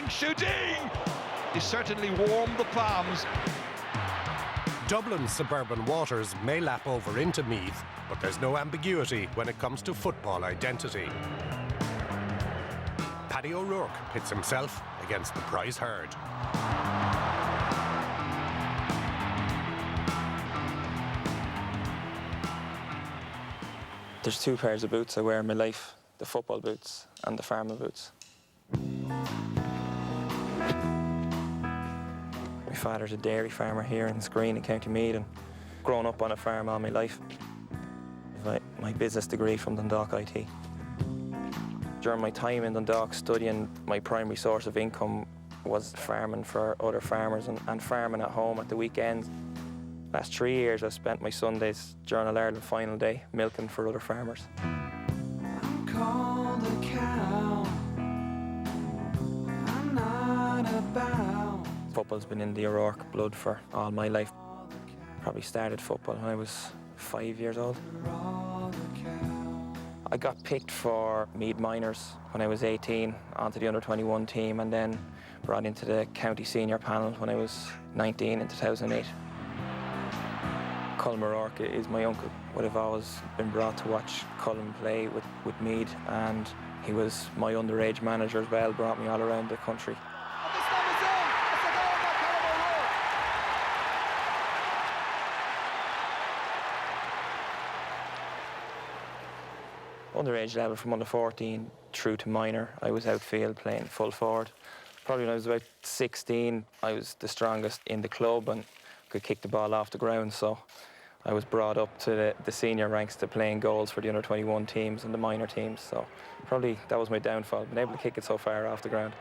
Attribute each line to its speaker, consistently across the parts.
Speaker 1: shooting! He certainly warmed the palms.
Speaker 2: Dublin's suburban waters may lap over into Meath, but there's no ambiguity when it comes to football identity. Paddy O'Rourke pits himself against the prize herd.
Speaker 3: There's two pairs of boots I wear in my life, the football boots and the farming boots. My father's a dairy farmer here in Skryne in County Meath, and grown up on a farm all my life. My business degree from Dundalk IT. During my time in Dundalk studying, my primary source of income was farming for other farmers and farming at home at the weekends. Last 3 years I've spent my Sundays during All-Ireland final day milking for other farmers.
Speaker 4: I'm called a cow. I'm not about.
Speaker 3: Football's been in the O'Rourke blood for all my life. Probably started football when I was 5 years old. I got picked for Meath Minors when I was 18 onto the under-21 team, and then brought into the county senior panel when I was 19 in 2008. Colm O'Rourke is my uncle. Would have always been brought to watch Colm play with Meath, and he was my underage manager as well, brought me all around the country. Underage level from under 14 through to minor, I was outfield playing full forward. Probably when I was about 16, I was the strongest in the club and could kick the ball off the ground, so I was brought up to the senior ranks to playing goals for the under-21 teams and the minor teams, so probably that was my downfall, being able to kick it so far off the ground.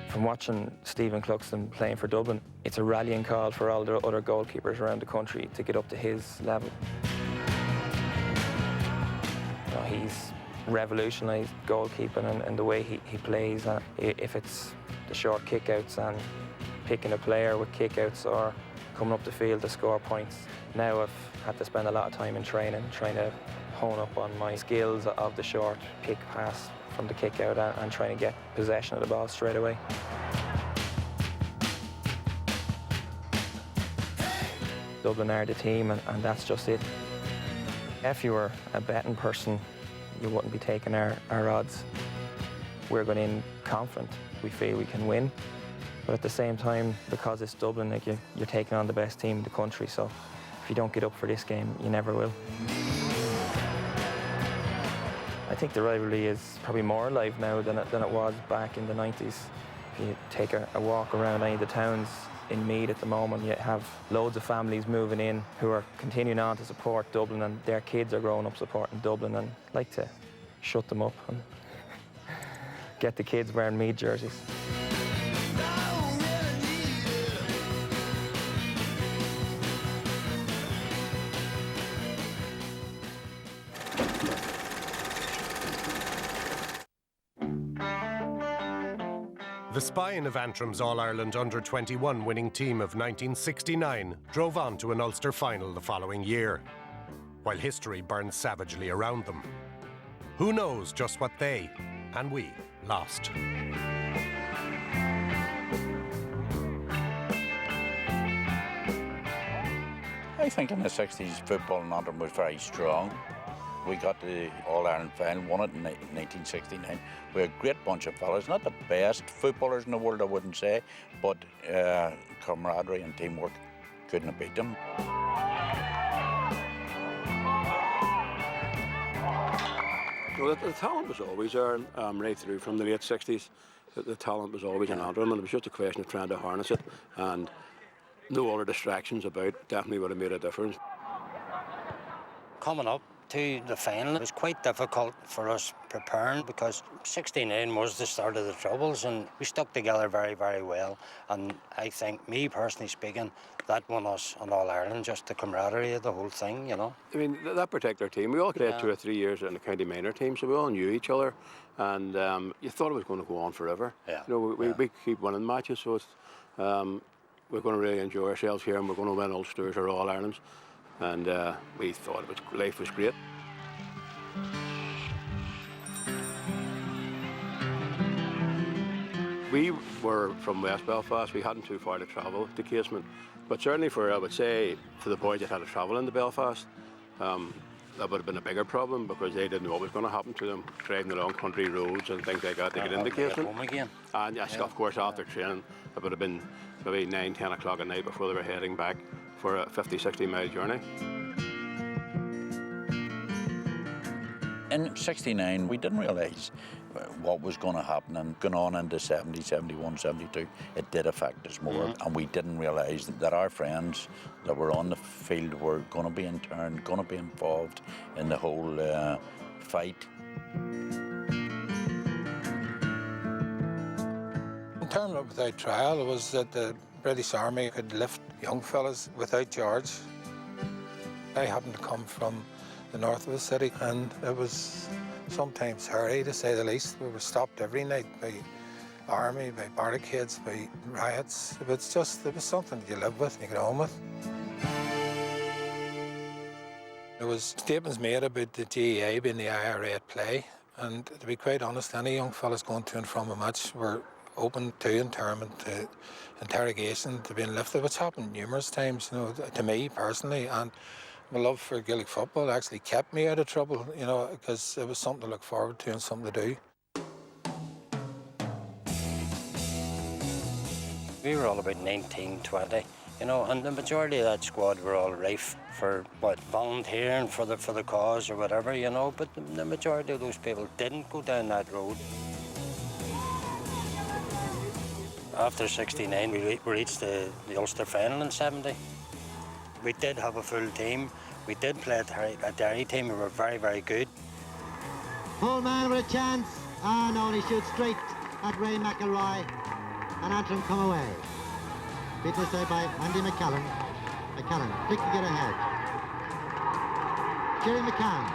Speaker 3: From watching Stephen Cluxton playing for Dublin, it's a rallying call for all the other goalkeepers around the country to get up to his level. You know, he's revolutionised goalkeeping and the way he plays. If it's the short kickouts and picking a player with kickouts or coming up the field to score points. Now I've had to spend a lot of time in training, trying to hone up on my skills of the short kick pass from the kick out and trying to get possession of the ball straight away. Dublin are the team, and that's just it. If you were a betting person, you wouldn't be taking our odds. We're going in confident. We feel we can win. But at the same time, because it's Dublin, like you're taking on the best team in the country, so if you don't get up for this game, you never will. I think the rivalry is probably more alive now than it was back in the 90s. If you take a walk around any of the towns in Meath at the moment, you have loads of families moving in who are continuing on to support Dublin, and their kids are growing up supporting Dublin, and I'd like to shut them up and get the kids wearing Meath jerseys.
Speaker 2: The spine of Antrim's All-Ireland under-21 winning team of 1969 drove on to an Ulster final the following year, while history burned savagely around them. Who knows just what they, and we, lost?
Speaker 5: I think in the 60s football in Antrim was very strong. We got the All-Ireland final, won it in 1969. We had a great bunch of fellas, not the best footballers in the world, I wouldn't say, but camaraderie and teamwork, couldn't have beat them.
Speaker 6: Well, the talent was always there, right through from the late 60s. The talent was always in Antrim, and it was just a question of trying to harness it, and no other distractions about definitely would have made a difference.
Speaker 7: Coming up to the final, it was quite difficult for us preparing because 69 was the start of the troubles, and we stuck together very, very well. And I think, me personally speaking, that won us on All-Ireland, just the camaraderie of the whole thing, you know.
Speaker 6: I mean, that particular team, we all played 2 or 3 years in the county minor team, so we all knew each other, and you thought it was going to go on forever.
Speaker 7: Yeah.
Speaker 6: You know, we keep winning matches, so it's, we're going to really enjoy ourselves here, and we're going to win Ulsters or All-Irelands. and we thought life was great. We were from West Belfast. We hadn't too far to travel to Casement, but certainly I would say, for the boys that had to travel into Belfast, that would have been a bigger problem because they didn't know what was going to happen to them, driving along country roads and things like that to get into Casement.
Speaker 7: Home again.
Speaker 6: And yes, of course, after training, it would have been maybe 9, 10 o'clock at night before they were heading back for a 50, 60-mile journey.
Speaker 5: In '69, we didn't realise what was going to happen, and going on into 70, 71, 72, it did affect us more, and we didn't realise that our friends that were on the field were going to be interned, going to be involved in the whole fight.
Speaker 8: In terms of without trial, it was that the British Army could lift young fellas without charge. I happened to come from the north of the city, and it was sometimes hairy, to say the least. We were stopped every night by army, by barricades, by riots. It was something you live with, you get on with. There was statements made about the GAA being the IRA at play, and to be quite honest, any young fellas going to and from a match were open to internment, to interrogation, to being lifted, which happened numerous times, to me personally, and my love for Gaelic football actually kept me out of trouble, because it was something to look forward to and something to do.
Speaker 7: We were all about 19, 20, and the majority of that squad were all rife for volunteering for the cause or whatever, but the majority of those people didn't go down that road. After '69, we reached the Ulster final in '70. We did have a full team. We did play a Derry team. We were very, very good.
Speaker 9: Full man with a chance. No, he shoots straight at Ray McElroy. And Antrim come away. Beat this out by Andy McCallum. McCallum, quick to get ahead. Jerry McCann.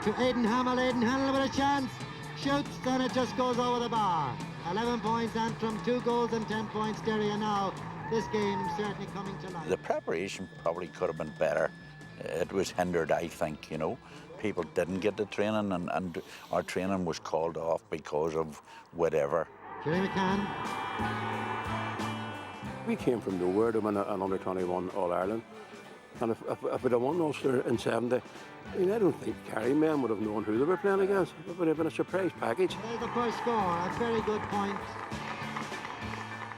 Speaker 9: To Aidan Hamill. Aidan Hamill with a chance. Shoots, and it just goes over the bar. 11 points Antrim, 2 goals and 10 points Derry, and now this game certainly coming to life.
Speaker 5: The preparation probably could have been better. It was hindered, I think, People didn't get the training, and our training was called off because of whatever.
Speaker 9: Jerry McCann.
Speaker 6: We came from nowhere to win an under-21 All-Ireland. And if we'd have won Ulster in '70, I don't think Kerry men would have known who they were playing against. It would have been a surprise package.
Speaker 9: There's the first score, a very good point.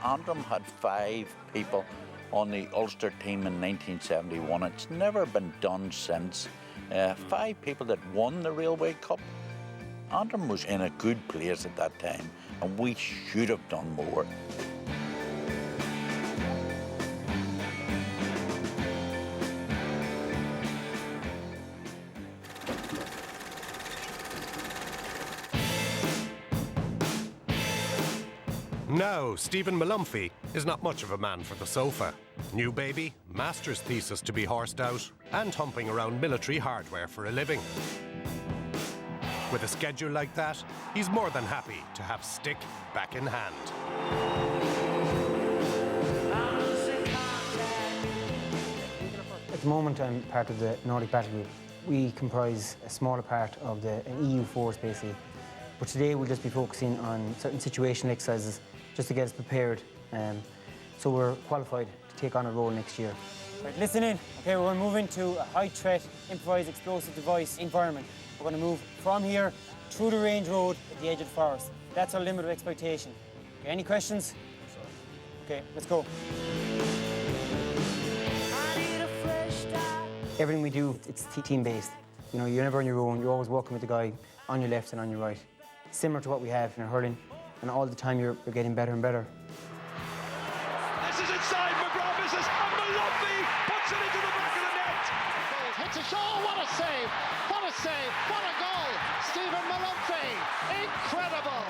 Speaker 5: Antrim had 5 people on the Ulster team in 1971. It's never been done since. 5 people that won the Railway Cup. Antrim was in a good place at that time, and we should have done more.
Speaker 2: Now, Stephen Molmumphy is not much of a man for the sofa. New baby, master's thesis to be horsed out, and humping around military hardware for a living. With a schedule like that, he's more than happy to have stick back in hand.
Speaker 10: At the moment, I'm part of the Nordic Battle Group. We comprise a smaller part of an EU force, basically. But today we'll just be focusing on certain situational exercises just to get us prepared. So we're qualified to take on a role next year.
Speaker 11: Right, listen in. Okay, we're going to move into a high-threat, improvised explosive device environment. We're going to move from here through the range road at the edge of the forest. That's our limit of exploitation. Okay, any questions? Okay, let's go.
Speaker 10: Everything we do, it's team-based. You're never on your own. You're always working with the guy on your left and on your right. Similar to what we have in hurling, and all the time you're getting better and better.
Speaker 1: This is inside McGrath misses, and Molmumphy puts it into the back of the net.
Speaker 12: Hits a shot. What a save! What a save! What a goal! Stephen Molmumphy, incredible!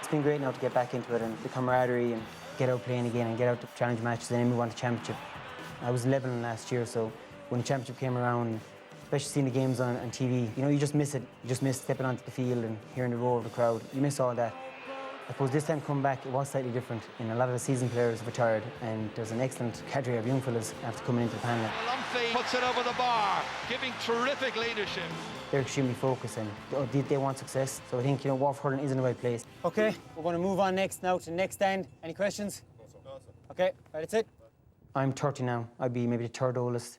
Speaker 10: It's been great now to get back into it, and the camaraderie, and get out playing again, and get out to challenge matches, and then move on to championship. I was leveling last year, so when the championship came around, especially seeing the games on TV, you just miss it. You just miss stepping onto the field and hearing the roar of the crowd. You miss all that. I suppose this time coming back, it was slightly different. And a lot of the seasoned players have retired, and there's an excellent cadre of young fellas after coming into the panel.
Speaker 1: Molmumphy puts it over the bar, giving terrific leadership.
Speaker 10: They're extremely focused and they want success. So I think, Wharf hurling is in the right place.
Speaker 11: Okay, we're going to move on next now to the next stand. Any questions? No, sir. Okay, right, that's it.
Speaker 10: I'm 30 now. I'd be maybe the third oldest.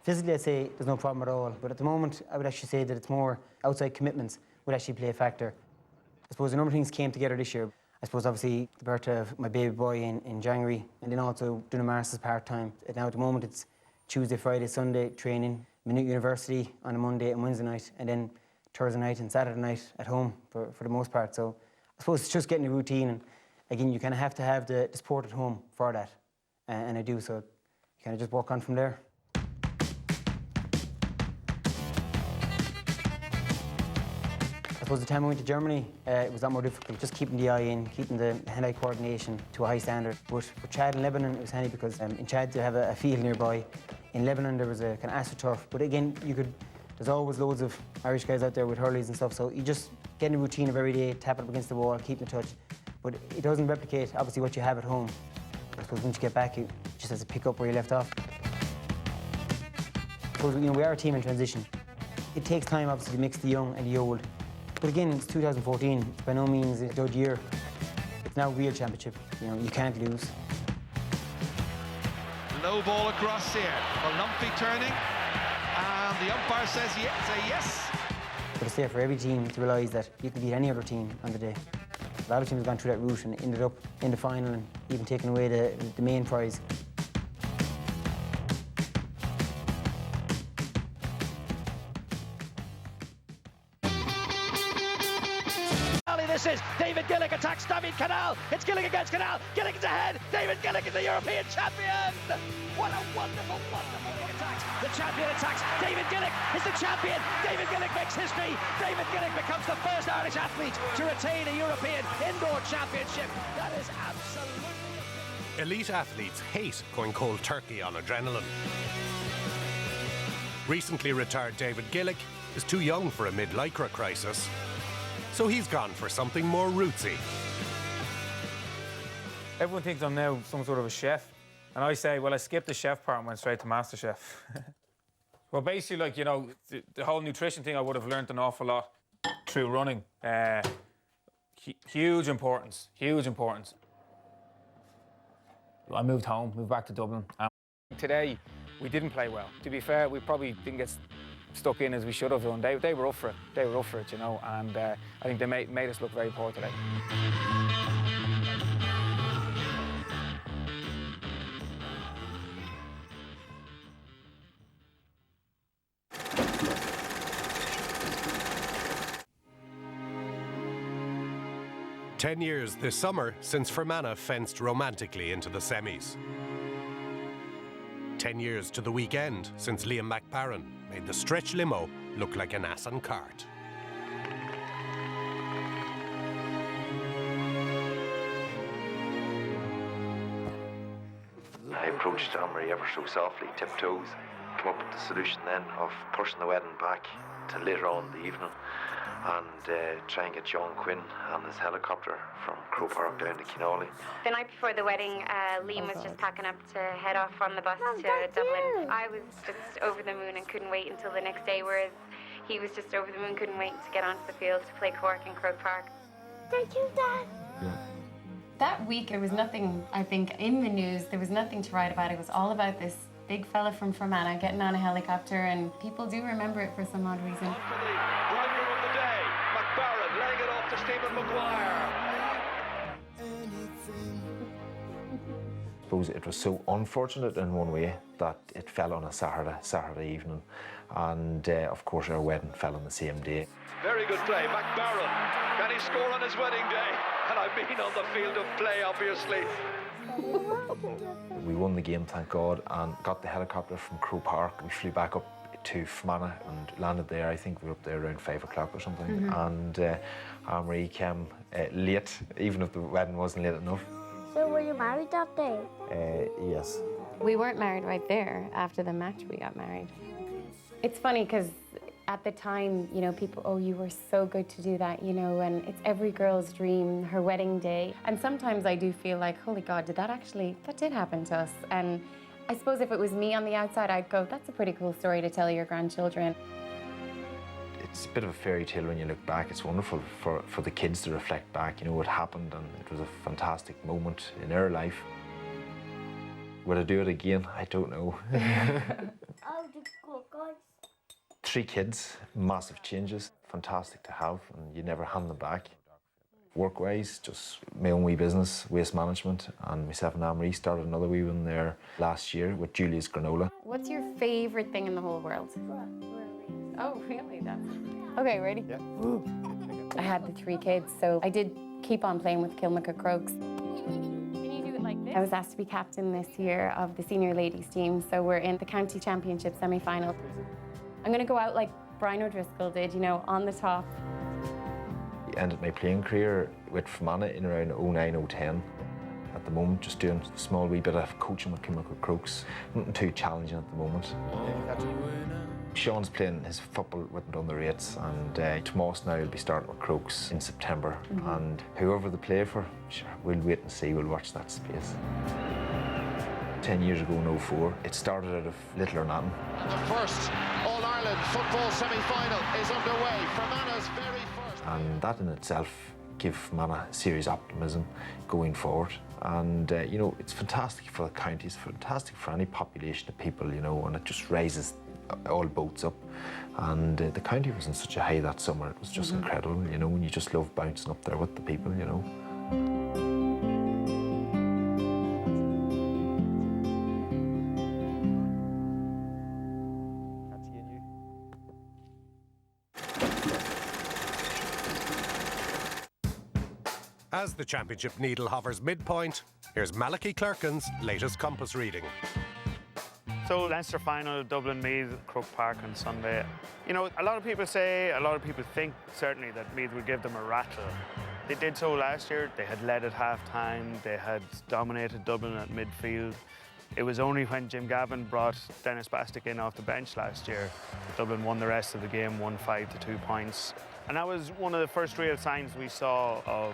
Speaker 10: Physically, I'd say there's no problem at all. But at the moment, I would actually say that it's more outside commitments would actually play a factor. I suppose a number of things came together this year. I suppose obviously the birth of my baby boy in January, and then also doing a masters part-time. And now at the moment it's Tuesday, Friday, Sunday training, Minute University on a Monday and Wednesday night, and then Thursday night and Saturday night at home for the most part. So I suppose it's just getting a routine, and again, you kind of have to have the support at home for that, and I do, so you kind of just walk on from there. I suppose the time I went to Germany, it was a lot more difficult, just keeping the eye in, keeping the hand-eye coordination to a high standard. But for Chad and Lebanon, it was handy because in Chad they have a field nearby. In Lebanon there was a kind of astroturf, but again, there's always loads of Irish guys out there with hurleys and stuff, so you just get in a routine of every day, tap it up against the wall, keep in touch. But it doesn't replicate, obviously, what you have at home. I suppose once you get back, you just have to pick up where you left off. I suppose, we are a team in transition. It takes time, obviously, to mix the young and the old. But again, it's 2014. It's by no means a dud year. It's now a real championship. You can't lose.
Speaker 1: Low ball across here. Molmumphy turning, and the umpire says yes.
Speaker 10: But it's there for every team to realise that you can beat any other team on the day. A lot of teams have gone through that route and ended up in the final and even taking away the main prize.
Speaker 12: This is David Gillick attacks David Canal. It's Gillick against Canal. Gillick is ahead. David Gillick is the European champion. What a wonderful, wonderful attack. The champion attacks. David Gillick is the champion. David Gillick makes history. David Gillick becomes the first Irish athlete to retain a European indoor championship. That is absolutely...
Speaker 2: Elite athletes hate going cold turkey on adrenaline. Recently retired David Gillick is too young for a mid-lycra crisis, so he's gone for something more rootsy.
Speaker 13: Everyone thinks I'm now some sort of a chef, and I say, well, I skipped the chef part and went straight to MasterChef. Well, basically, the whole nutrition thing, I would have learned an awful lot through running. Huge importance, huge importance. I moved home, moved back to Dublin. Today, we didn't play well. To be fair, we probably didn't get stuck in as we should have done. They were up for it. They were up for it, and I think they made us look very poor today.
Speaker 2: 10 years this summer since Fermanagh fenced romantically into the semis. 10 years to the weekend since Liam McBarron made the stretch limo look like an ass and cart.
Speaker 14: I approached Anne-Marie ever so softly, tiptoes, come up with the solution then of pushing the wedding back to later on in the evening and try and get John Quinn and his helicopter from Croke Park down to Kinawley.
Speaker 15: The night before the wedding, Liam was just packing up to head off on the bus to Dublin. I was just over the moon and couldn't wait until the next day, whereas he was just over the moon, couldn't wait to get onto the field to play Cork in Croke Park.
Speaker 16: Thank you, Dad.
Speaker 14: Yeah.
Speaker 17: That week, there was nothing, I think, in the news. There was nothing to write about. It was all about this big fella from Fermanagh getting on a helicopter, and people do remember it for some odd reason.
Speaker 1: Rider of the day, McBarron laying it off to Stephen Maguire.
Speaker 14: I suppose it was so unfortunate in one way that it fell on a Saturday evening, and of course our wedding fell on the same day.
Speaker 1: Very good play, McBarron. Can he score on his wedding day? And I mean on the field of play, obviously.
Speaker 14: We won the game, thank God, and got the helicopter from Croke Park. We flew back up to Fermanagh and landed there. I think we were up there around 5 o'clock or something. And Anne-Marie came late, even if the wedding wasn't late enough.
Speaker 16: So were you married that day?
Speaker 14: Yes.
Speaker 17: We weren't married right there. After the match, we got married. It's funny because At the time, you know, people, oh, you were so good to do that, you know, and it's every girl's dream, her wedding day. And sometimes I do feel like, holy God, that did happen to us. And I suppose if it was me on the outside, I'd go, that's a pretty cool story to tell your grandchildren.
Speaker 14: It's a bit of a fairy tale when you look back. It's wonderful for the kids to reflect back, you know, what happened, and it was a fantastic moment in their life. Would I do it again? I don't know. 3 kids, massive changes, fantastic to have, and you never hand them back. Work-wise, just my own wee business, waste management, and myself and Anne-Marie started another wee one there last year with Julia's Granola.
Speaker 17: What's your favourite thing in the whole world? Oh, really? Okay, ready? Yeah. I had the 3 kids, so I did keep on playing with Kilmacud Crokes. Can you do it like this? I was asked to be captain this year of the senior ladies team, so we're in the county championship semi-final. I'm going to go out like Brian O'Driscoll did, you know, on the top.
Speaker 14: I ended my playing career with Fermanagh in around 09-010. At the moment, just doing a small wee bit of coaching with Kilmacud Crokes. Nothing too challenging at the moment. Sean's playing his football with the under-8s, and Tomas now will be starting with Crokes in September. And whoever they play for, sure, we'll wait and see, we'll watch that space. 10 years ago in 04, it started out of little or nothing.
Speaker 12: And the first All-Ireland football semi-final is underway. Fermanagh's very first.
Speaker 14: And that in itself gave Fermanagh serious optimism going forward. And, you know, it's fantastic for the county, it's fantastic for any population of people, you know, and it just raises all boats up. And the county was in such a high that summer, it was just incredible, you know, and you just love bouncing up there with the people, you know.
Speaker 2: As the championship needle hovers midpoint, here's Malachy Clerkin's latest compass reading.
Speaker 18: So Leinster final, Dublin Meath, Croke Park on Sunday. You know, a lot of people think certainly that Meath would give them a rattle. They did so last year. They had led at half-time, they had dominated Dublin at midfield. It was only when Jim Gavin brought Dennis Bastick in off the bench last year that Dublin won the rest of the game, won 5-2 points. And that was one of the first real signs we saw of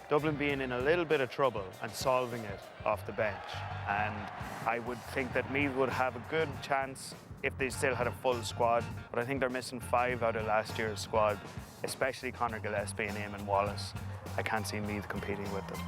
Speaker 18: Dublin being in a little bit of trouble and solving it off the bench. And I would think that Meath would have a good chance if they still had a full squad, but I think they're missing 5 out of last year's squad, especially Conor Gillespie and Eamon Wallace. I can't see Meath competing with them.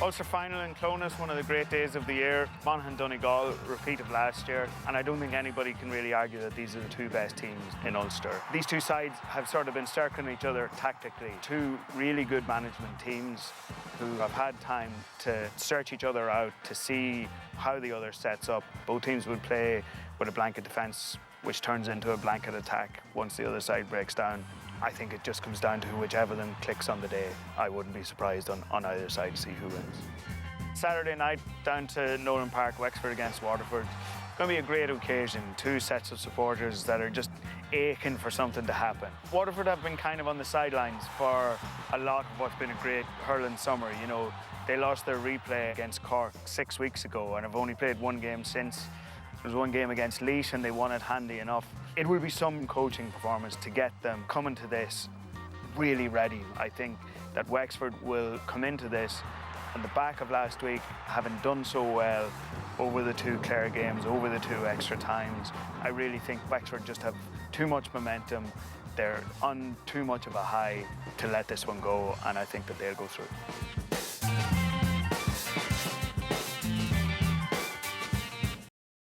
Speaker 18: Ulster final in Clonus, one of the great days of the year. Monaghan Donegal, repeat of last year, and I don't think anybody can really argue that these are the 2 best teams in Ulster. These 2 sides have sort of been circling each other tactically. 2 really good management teams who have had time to search each other out, to see how the other sets up. Both teams would play with a blanket defence, which turns into a blanket attack once the other side breaks down. I think it just comes down to whichever of them clicks on the day. I wouldn't be surprised on either side to see who wins. Saturday night, down to Nolan Park, Wexford against Waterford. Going to be a great occasion. 2 sets of supporters that are just aching for something to happen. Waterford have been kind of on the sidelines for a lot of what's been a great hurling summer. You know, they lost their replay against Cork 6 weeks ago and have only played 1 game since. There was 1 game against Laois and they won it handy enough. It will be some coaching performance to get them coming to this really ready. I think that Wexford will come into this on the back of last week, having done so well over the 2 Clare games, over the 2 extra times. I really think Wexford just have too much momentum. They're on too much of a high to let this one go, and I think that they'll go through.